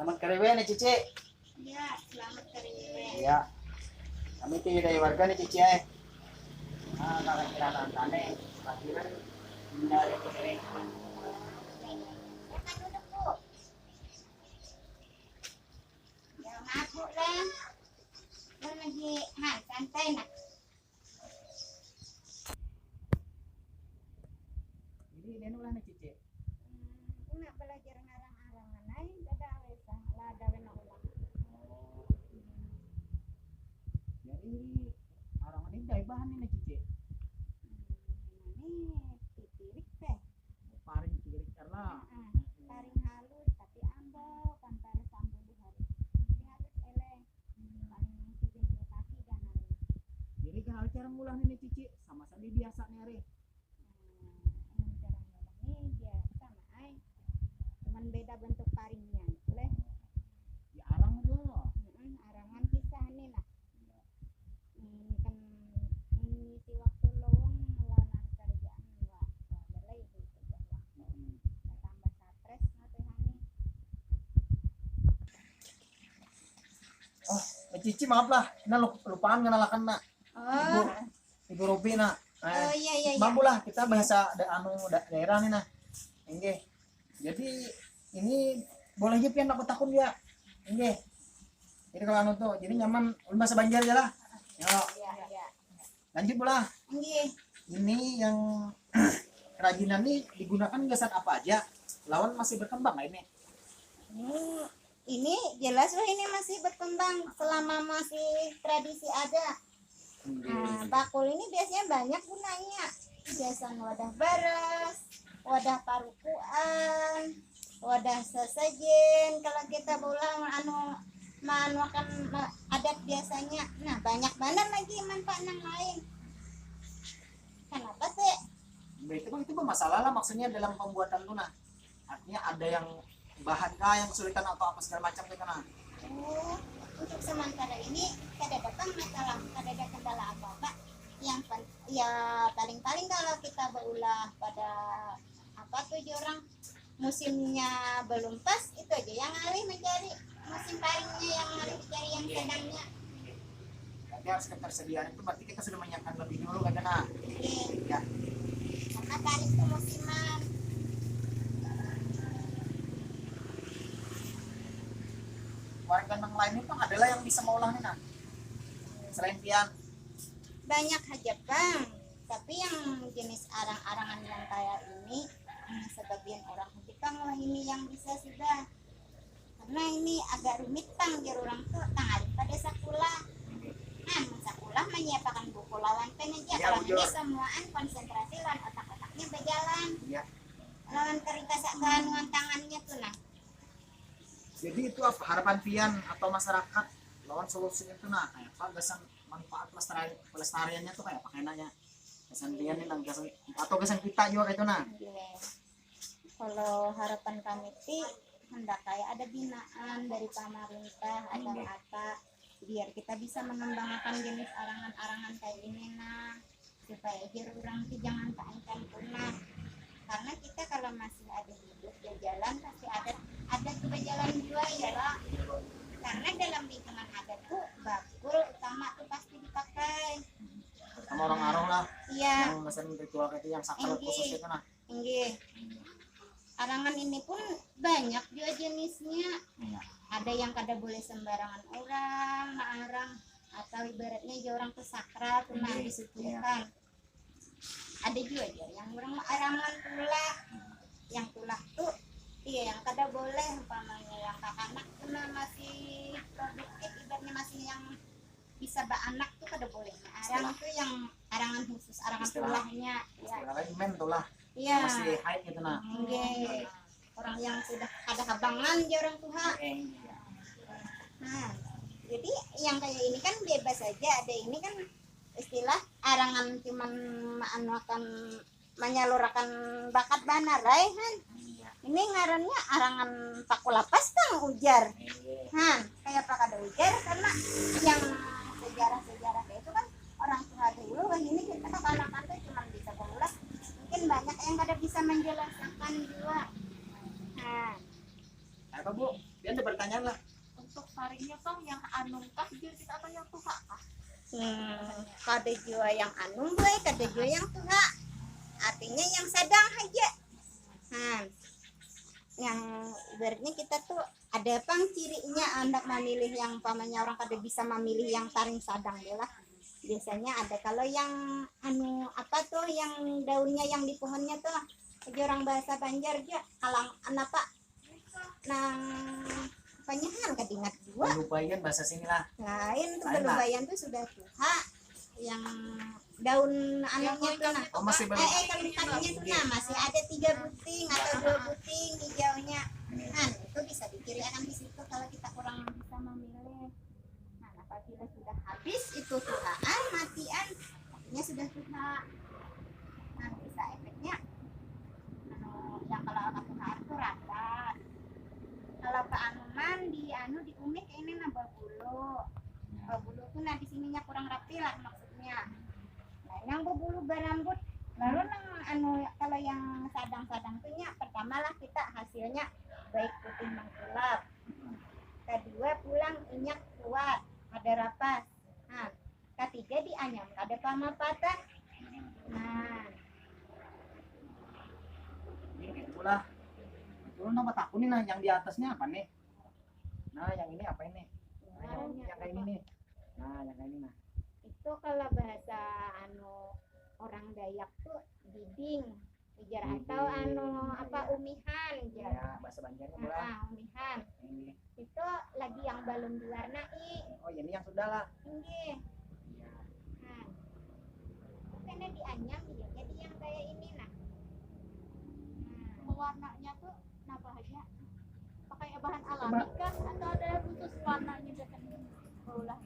Selamat kariwe nih Cici. Iya, selamat kariwe. Iya. Kami ti dari warga nih Cici eh. Ah, kira-kira tane. Kira dari kiri. Makan dulu, Bu. Jangan mabuk, Len. Lu lagi santai nak. Jadi ini ulah nih Cici. Nak belajar ngarang-arangan aja kada wesa lah dawen ulang. Jadi orang ini dari bahan ini Cici. Ini titirik teh. Paring kiri karena Taring halus tapi ambo kan tarik sambung di hari. Jadi halus eleng. Paling sijin dua kaki jangan. jadi kan cara ngulah nih Cici sama sandi biasa nih hari. Ini cara ngulang ini biasa mah. Cuman beda bentuk paringnya. Boleh? Ya arang dulu. Arangan kisah nih nah. Ini kan mengisi waktu lowong melawan kerjaan wah balai itu jawab. Tambah stres ngatehani. Oh, Cici maaf lah. Kita lupaan ngenalakan nak. Oh, Ibu Robi nak. oh iya. Mampu lah kita bahasa daerah nih nah. Enggak. Jadi ini boleh aja pian aku takut ya. Enggak. Jadi kalau anu tuh jadi nyaman bahasa Banjar aja lah. Yo, Iya. lanjut pula. Nggih. Ini yang kerajinan ini digunakan gasan apa aja? Lawan masih berkembang lah ini. Ini jelas wah ini masih berkembang selama masih tradisi ada. Nah, bakul ini biasanya banyak gunanya. Biasa wadah beras, wadah parukuan, wadah sesajen. Kalau kita ulang manuakan adat biasanya. Nah, banyak banget lagi manfaat yang lain. Kenapa sih? Itu masalah lah maksudnya dalam pembuatan tuh nah. Artinya ada yang bahan kah yang kesulitan atau apa segala macam gitu nah. Oh, untuk sementara ini kada datang masalah, kada ada kendala apa-apa. Ya paling-paling kalau kita berulah pada apa tuh orang musimnya belum pas itu aja yang alih mencari musim paringnya yang alih mencari yang sedangnya. Berarti harus ketersediaan itu berarti kita sudah menyiapkan lebih dulu kan nah. Ya. Karena paring itu musiman. Warga yang lain itu adalah yang bisa mengolah nih nah. Selain pian. Banyak aja bang, tapi yang jenis arang-arangan yang kayak ini sebagian orang kita ngolah ini yang bisa sudah karena ini agak rumit bang jar orang tuh tangan pada sekolah sekolah menyiapkan buku lawan pen aja Ya, kalau bujur. ini semuaan konsentrasi lawan otak-otaknya berjalan Ya. lawan kerita sakanuan tangannya tuh nah. Jadi itu apa harapan pian atau masyarakat lawan solusi itu nah kayak apa gasan manfaat pelestariannya tuh kayak apa enaknya gasan pian nih nang gasan atau gasan kita juga kayak itu nah. Kalau harapan kami sih hendak kayak ada binaan dari pemerintah atau apa biar kita bisa mengembangkan jenis arangan-arangan kayak ini nah supaya biar orang tuh jangan keancam punah karena kita kalau masih ada hidup di jalan pasti ada keberjalan juga ya lah karena dalam lingkungan adat tuh bakul utama tuh pasti dipakai Sama orang-orang lah iya yang gasan ritual kayak itu yang sakral khusus itu nah. enggih. Arangan ini pun banyak juga jenisnya. Iya. Ada yang kada boleh sembarangan orang ngarang atau ibaratnya aja orang tuh sakral pernah disucikan. Ada juga aja yang orang arangan tulah. Yang tulah tuh iya yang kada boleh umpamanya yang kakak-anak tuh masih produktif ibaratnya masih yang bisa beranak tuh kada boleh. Nah, arang tuh yang arangan khusus arangan tulahnya ya. Istilahnya men tuh lah. Iya. Masih high gitu nah. Oke. Orang yang sudah ada habangan dia orang tua. Nah, jadi yang kayak ini kan bebas saja. Ada ini kan istilah arangan cuman akan menyalurkan bakat banar, kan? Ini ngarannya arangan pakulapas kan ujar. Han, kayak apa kada ujar karena yang sejarah-sejarah itu kan orang tua dulu wah ini kita kekanakan tuh cuma bisa berulas mungkin banyak yang kada bisa menjelaskan juga. Nah, Apa Bu? Dia ada pertanyaan Bang yang anung kah jir kita atau yang tuha kah? Kada jua yang anung boy, kada jua yang tuha. Artinya yang sedang aja. Yang ibaratnya kita tuh ada pang cirinya hendak memilih yang pamannya orang kada bisa memilih yang taring sadang lah. Biasanya ada kalau yang apa tuh yang daunnya yang di pohonnya tuh aja orang bahasa Banjar aja kalang apa nang panyahan kadingat dua Lupayan bahasa sini lah. lain tuh Lain lah. belubayan tuh sudah tuha yang daun anunya tuh nah Oh masih belum. kalimatnya tuh nah masih ada 3 buting atau 2 buting hijaunya itu bisa dikirakan di situ kalau kita kurang bisa memilih. Nah apabila sudah habis itu tuhaan matian artinya sudah tuha. Nah bisa efeknya yang kalau akan tuhaan itu rapat. Kalau keanuman di di umik ini nah babulu tuh nah di sininya kurang rapi lah maksudnya. Nah yang babulu berambut lalu nang kalau yang sadang-sadang tuh nya pertama lah kita hasilnya baik putih mengkilap, kedua pulang minyak kuat ada rapas, nah ketiga dianyam ada pamapatan. Nah Ini pula. Turun nama takut nih nah yang di atasnya apa nih? Nah yang ini apa ini? Nah, yang kayak ini nih. Nah yang kayak ini nah. itu kalau bahasa orang Dayak tuh diding ujar atau apa umihan ujar. Ya bahasa Banjarnya pula. Umihan Ini. itu lagi yang belum diwarnai. Oh ini yang sudah lah. Ini Ya. nah itu karena dianyam ya jadi yang kayak ini nah Warnanya tuh kenapa aja? Pakai bahan alami kah atau ada khusus warnanya biasanya? ulah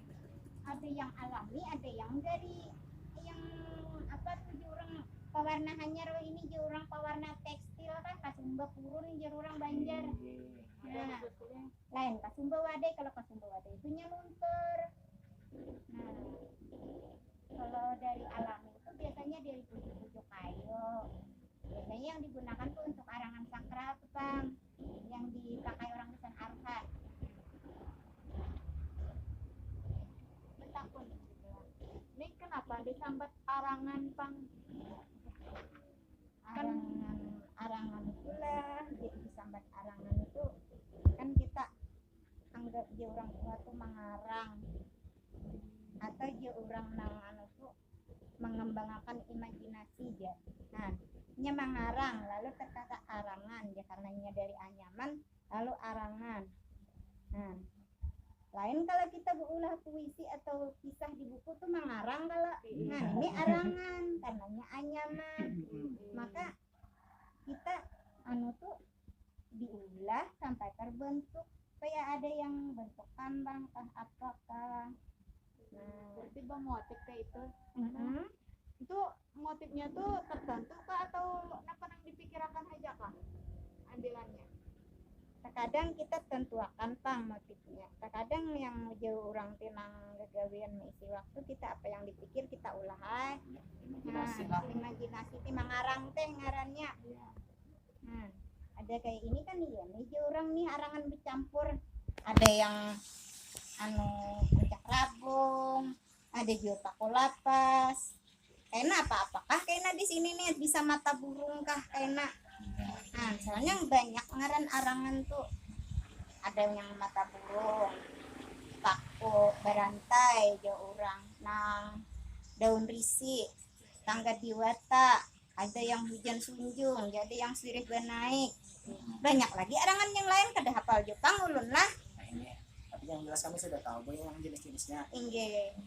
ada yang alami ada yang dari yang apa tuh jurang pewarnaannya roh ini jurang pewarna tekstil kan kasumba purun jurang Banjar. Nah lain kasumba wadai kalau kasumba wadai itu luntur. Nah kalau dari alami itu biasanya dari pucuk-pucuk kayu biasanya yang digunakan tuh untuk arangan sakral tuh bang yang dipakai orang Lisan Arhan. Takut. Ini kenapa disambat arangan pang? Arangan itulah jadi disambat arangan itu kan kita anggap dia orang tua tuh mengarang atau dia orang nang tuh mengembangkan imajinasi dia. Nah nya mengarang lalu terkata arangan ya karenanya dari anyaman lalu arangan. Nah lain kalau kita berulah puisi atau kisah di buku tuh mengarang kalau nah ini arangan karenanya anyaman. Maka kita tuh diulah sampai terbentuk supaya ada yang bentuk kambang kah apakah. Nah Berarti bang motif kayak itu. Itu motifnya tuh tertentu kah atau apa yang dipikirkan aja kah ambilannya? terkadang kita tentuakan pang motifnya terkadang yang jauh orang tinang gagawian mengisi waktu kita apa yang dipikir kita ulah Imajinasi lah. imajinasi ti mengarang teh ngarannya. Ada kayak ini kan iya nih jauh orang nih arangan bercampur ada yang puncak rabung ada juga pakolapas kayaknya apakah kayaknya di sini nih bisa mata burung kah kayaknya. Nah, soalnya banyak ngaran arangan tuh ada yang mata burung, paku berantai jauh orang, nang daun risi, tangga diwata, ada yang hujan sunjung, jadi yang sirih benaik, banyak lagi arangan yang lain kada hafal Jepang ulun lah. Nah ini. Tapi yang jelas kami sudah tahu bahwa yang jenis-jenisnya. Inge.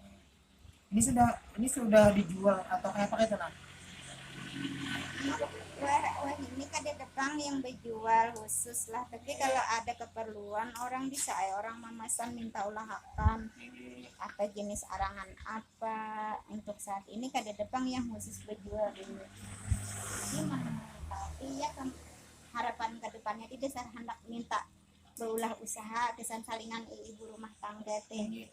Ini sudah dijual atau kayak apa itu nah? Wah ini kada depan yang berjual khusus lah tapi kalau ada keperluan orang bisa orang memesan minta ulah akan apa jenis arangan apa untuk saat ini kada depan yang khusus berjual ini tapi ya kan harapan ke depannya tidak saya hendak minta berulah usaha kesan salingan ibu rumah tangga teh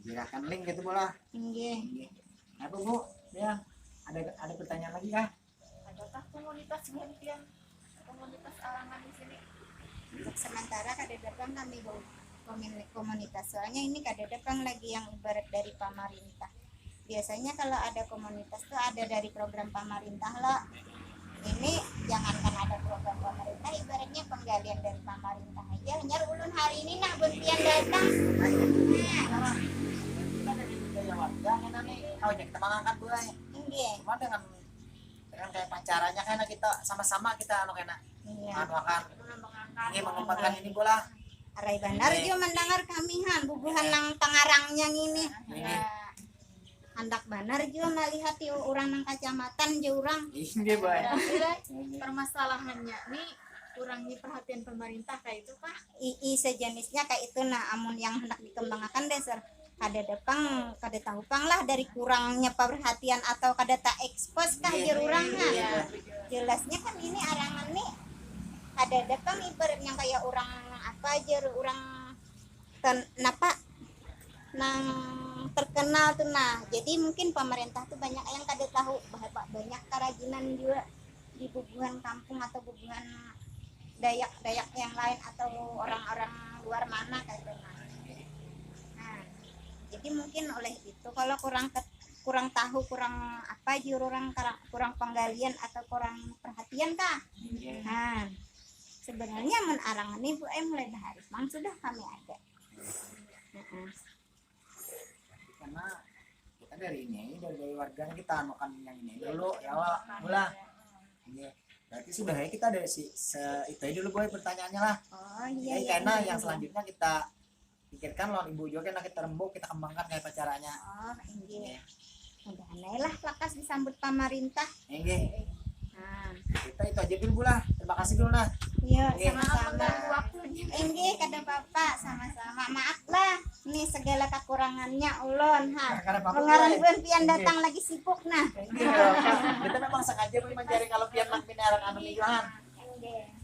Gerakan link gitu bola. Inge. Apa bu? Ya ada pertanyaan lagi kah? Adakah komunitas penghentian komunitas arangan di sini? Untuk sementara kada depan kami komunitas. Soalnya ini kada depan lagi yang ibarat dari pemerintah. Biasanya kalau ada komunitas tuh ada dari program pemerintah loh. Ini jangankan ada program pemerintah, ibaratnya penggalian dari pemerintah aja. Hanya ulun hari ini nak berpian datang. Nah, Kita dari budaya warga kan nih. Oh, ya kita mangangkat buaya. ini Cuma dengan kayak pacarannya karena kita sama-sama kita kena iya. akan mengembangkan ini mengembangkan ini bola. Arai bandar juga mendengar kami han bubuhan nang pengarangnya ini. Ini. Hendak benar juga melihat orang nang kecamatan je orang. Ini boy. berarti lah permasalahannya nih kurangnya perhatian pemerintah kayak itu kah? Sejenisnya kayak itu nah amun yang hendak dikembangkan dasar kada depang kada tahu pang lah dari kurangnya perhatian atau kada tak ekspos kah je orang Iya. jelasnya kan ini arangan nih ada depang ibaratnya kayak orang apa aja orang napa nang terkenal tuh nah jadi mungkin pemerintah tuh banyak yang kada tahu banyak kerajinan juga di bubuhan kampung atau bubuhan Dayak yang lain atau orang-orang luar mana kayak gitu. Nah, jadi mungkin oleh itu kalau kurang tahu kurang apa aja orang kurang penggalian atau kurang perhatian kah. Nah, sebenarnya menarangan ibu mulai dari mang sudah kami ada. Karena kita dari dari warganya kita makan yang ini dulu ya mula. Ini berarti sudah ya kita dari itu aja dulu boy pertanyaannya lah. Oh Jadi iya. karena iya. yang selanjutnya kita pikirkan lawan ibu juga kita rembuk kita kembangkan kayak pacarannya. Oh iya. Udah aneh lah lakas disambut pemerintah. Oke, Nah, kita itu aja dulu lah. Terima kasih dulu lah. iya Oke. sama-sama. Waktunya Enggak kada bapak sama-sama maaf lah ini segala kekurangannya ulun ha Karena apa mengarang pian datang lagi sibuk nah kita memang sengaja mencari kalau pian nak pindahan anu mingguan. Enggak.